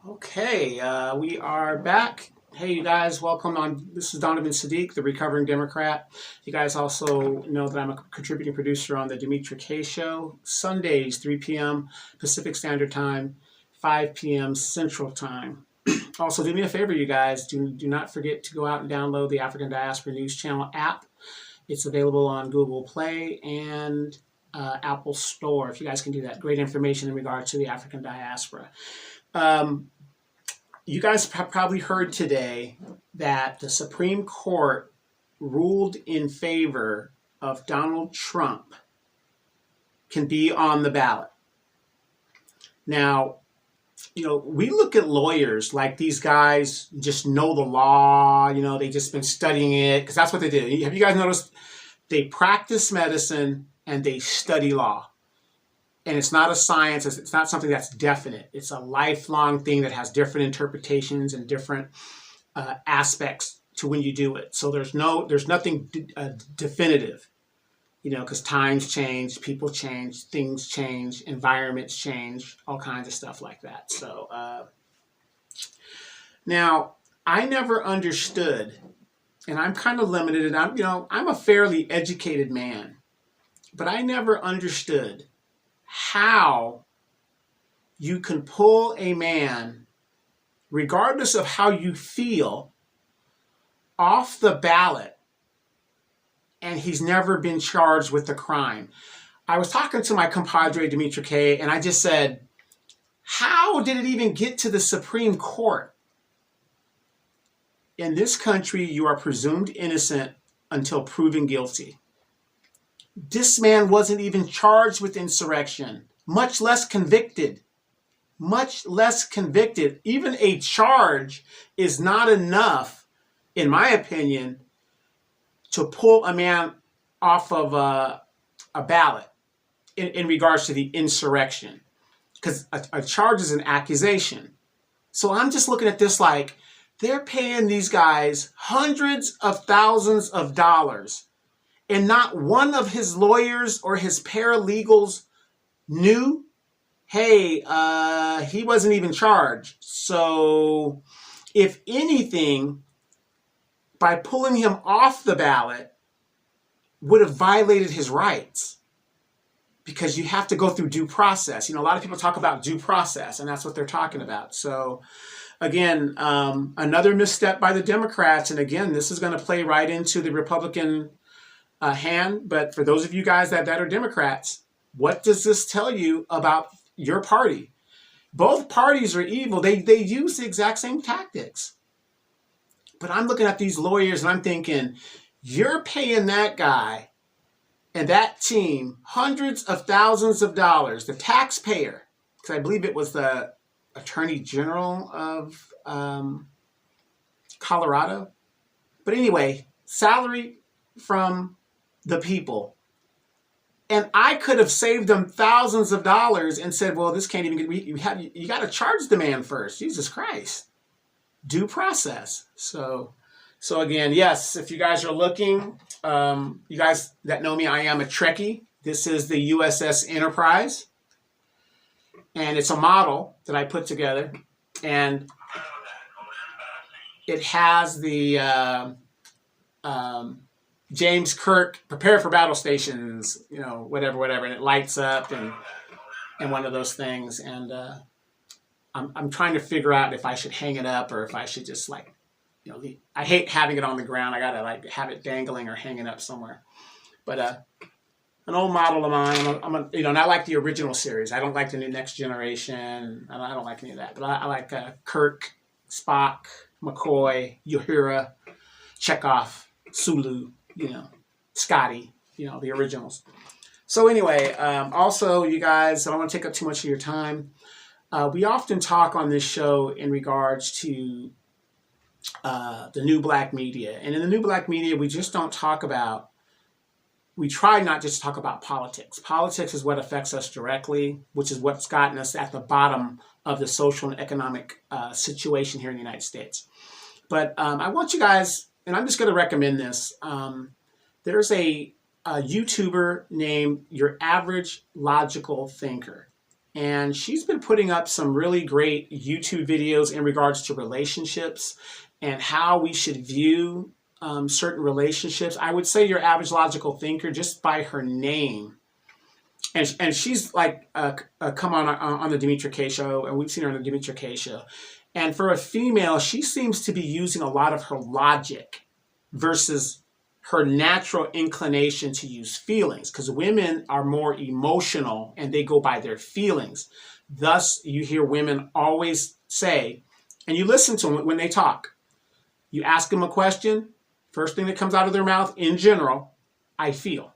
Okay, we are back. Hey, you guys, welcome on. This is Donovan Saadiq, the recovering Democrat. You guys also know that I'm a contributing producer on the Dimitri K Show, Sundays, 3 p.m. Pacific Standard Time, 5 p.m. Central Time. Also, do me a favor, you guys. Do not forget to go out and download the African Diaspora News Channel app. It's available on Google Play and Apple Store, if you guys can do that. Great information in regards to the African diaspora. Um, you guys have probably heard today that the Supreme Court ruled in favor of Donald Trump can be on the ballot. Now, we look at lawyers like these guys just know the law, they just been studying it because that's what they did. Have you guys noticed they practice medicine and they study law? And it's not a science, it's not something that's definite. It's a lifelong thing that has different interpretations and different aspects to when you do it. So there's nothing definitive, because times change, people change, things change, environments change, all kinds of stuff like that. So now I never understood, and I'm kind of limited, and I'm a fairly educated man, but I never understood how you can pull a man, regardless of how you feel, off the ballot and he's never been charged with a crime. I was talking to my compadre Dimitri K, and I just said, how did it even get to the Supreme Court? In this country, you are presumed innocent until proven guilty. This man wasn't even charged with insurrection, much less convicted. Much less convicted. Even a charge is not enough, in my opinion, to pull a man off of a ballot in regards to the insurrection. Because a charge is an accusation. So I'm just looking at this like they're paying these guys hundreds of thousands of dollars. And not one of his lawyers or his paralegals knew, hey, he wasn't even charged. So if anything, by pulling him off the ballot, would have violated his rights. Because you have to go through due process. A lot of people talk about due process, and that's what they're talking about. So again, another misstep by the Democrats. And again, this is going to play right into the Republican hand, but for those of you guys that are Democrats, what does this tell you about your party? Both parties are evil. They use the exact same tactics. But I'm looking at these lawyers and I'm thinking, you're paying that guy and that team hundreds of thousands of dollars, the taxpayer, because I believe it was the Attorney General of Colorado. But anyway, salary from the people. And I could have saved them thousands of dollars and said, well, this can't even get, you got to charge the man first. Jesus Christ. Due process. So again, yes, if you guys are looking, you guys that know me, I am a Trekkie. This is the USS Enterprise. And it's a model that I put together. And it has the James Kirk, prepare for battle stations, whatever, and it lights up and one of those things. And I'm trying to figure out if I should hang it up or if I should just I hate having it on the ground. I gotta have it dangling or hanging up somewhere. But an old model of mine. And I like the original series. I don't like the new Next Generation. I don't like any of that. But I like Kirk, Spock, McCoy, Uhura, Chekhov, Sulu. Scotty, the originals. So anyway, also, you guys, I don't want to take up too much of your time. We often talk on this show in regards to the new black media. And in the new black media, we just don't talk about, we try not just to talk about politics. Politics is what affects us directly, which is what's gotten us at the bottom of the social and economic situation here in the United States. But I want you guys, and I'm just going to recommend this. There's a YouTuber named Your Average Logical Thinker. And she's been putting up some really great YouTube videos in regards to relationships and how we should view certain relationships. I would say your average logical thinker, just by her name. And she's like come on the Demetra K show, and we've seen her on the Demetra K show. And for a female, she seems to be using a lot of her logic versus her natural inclination to use feelings, because women are more emotional and they go by their feelings. Thus, you hear women always say, and you listen to them when they talk, you ask them a question, first thing that comes out of their mouth in general, I feel.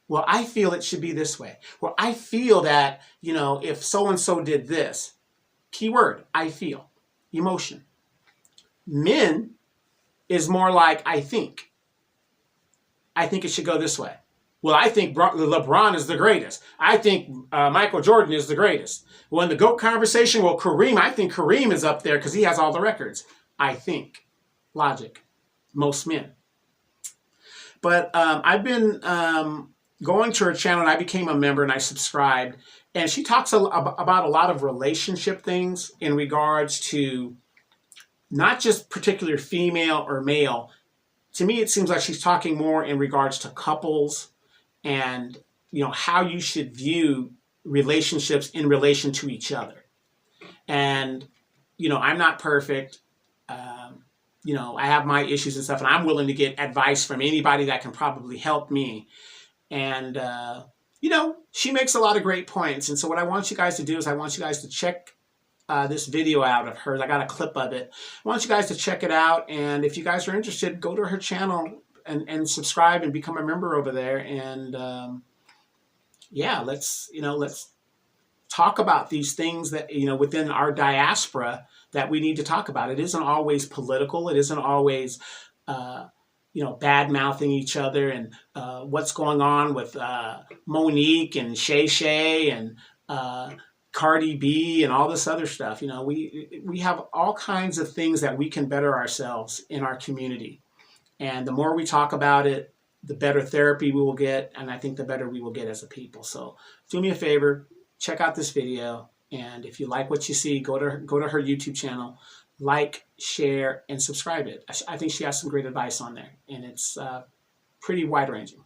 Well, I feel it should be this way. Well, I feel that, if so-and-so did this, keyword, I feel, emotion. Men is more like, I think it should go this way. Well, I think LeBron is the greatest. I think Michael Jordan is the greatest. Well, in the GOAT conversation, well, I think Kareem is up there because he has all the records. I think. Logic. Most men. But I've been going to her channel, and I became a member, and I subscribed. And she talks about a lot of relationship things in regards to not just particular female or male. To me, it seems like she's talking more in regards to couples and, how you should view relationships in relation to each other. And, I'm not perfect. I have my issues and stuff, and I'm willing to get advice from anybody that can probably help me. And, she makes a lot of great points. And so what I want you guys to do is I want you guys to check this video out of hers. I got a clip of it. I want you guys to check it out. And if you guys are interested, go to her channel and subscribe and become a member over there. And let's talk about these things that, within our diaspora that we need to talk about. It isn't always political. It isn't always, bad-mouthing each other and what's going on with Monique and Shay Shay and Cardi B and all this other stuff. We have all kinds of things that we can better ourselves in our community. And the more we talk about it, the better therapy we will get, and I think the better we will get as a people. So do me a favor, check out this video, and if you like what you see, go to her YouTube channel, like, share, and subscribe it. I think she has some great advice on there, and it's pretty wide-ranging.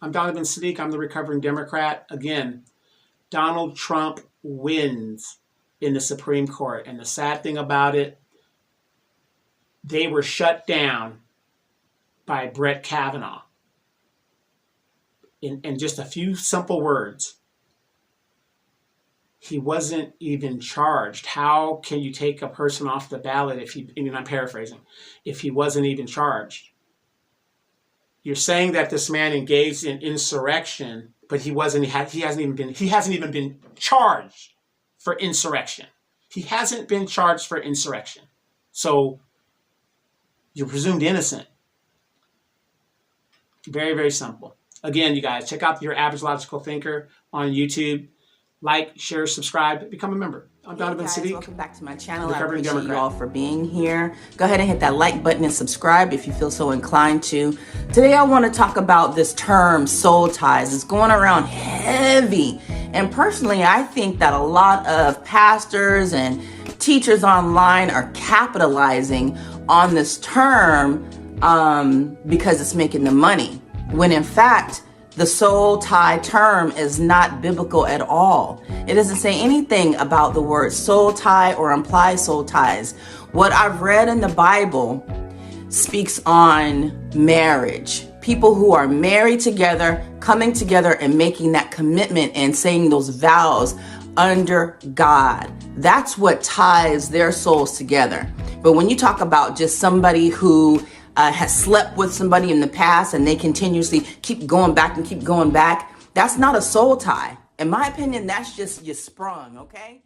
I'm Donovan Saadiq. I'm the recovering Democrat. Again, Donald Trump wins in the Supreme Court. And the sad thing about it, they were shut down by Brett Kavanaugh. In just a few simple words, he wasn't even charged. How can you take a person off the ballot I'm paraphrasing, if he wasn't even charged? You're saying that this man engaged in insurrection, but he hasn't even been charged for insurrection. He hasn't been charged for insurrection. So you're presumed innocent. Very, very simple. Again, you guys, check out Your Average Logical Thinker on YouTube. Like, share, subscribe, become a member. I'm Donovan Saadiq. Welcome back to my channel. I appreciate you all for being here. Go ahead and hit that like button and subscribe if you feel so inclined to. Today I want to talk about this term, soul ties. It's going around heavy. And personally, I think that a lot of pastors and teachers online are capitalizing on this term because it's making them money. When in fact, the soul tie term is not biblical at all. It doesn't say anything about the word soul tie or imply soul ties. What I've read in the Bible speaks on marriage. People who are married together, coming together and making that commitment and saying those vows under God. That's what ties their souls together. But when you talk about just somebody who has slept with somebody in the past and they continuously keep going back and keep going back, that's not a soul tie. In my opinion, that's just you sprung, okay?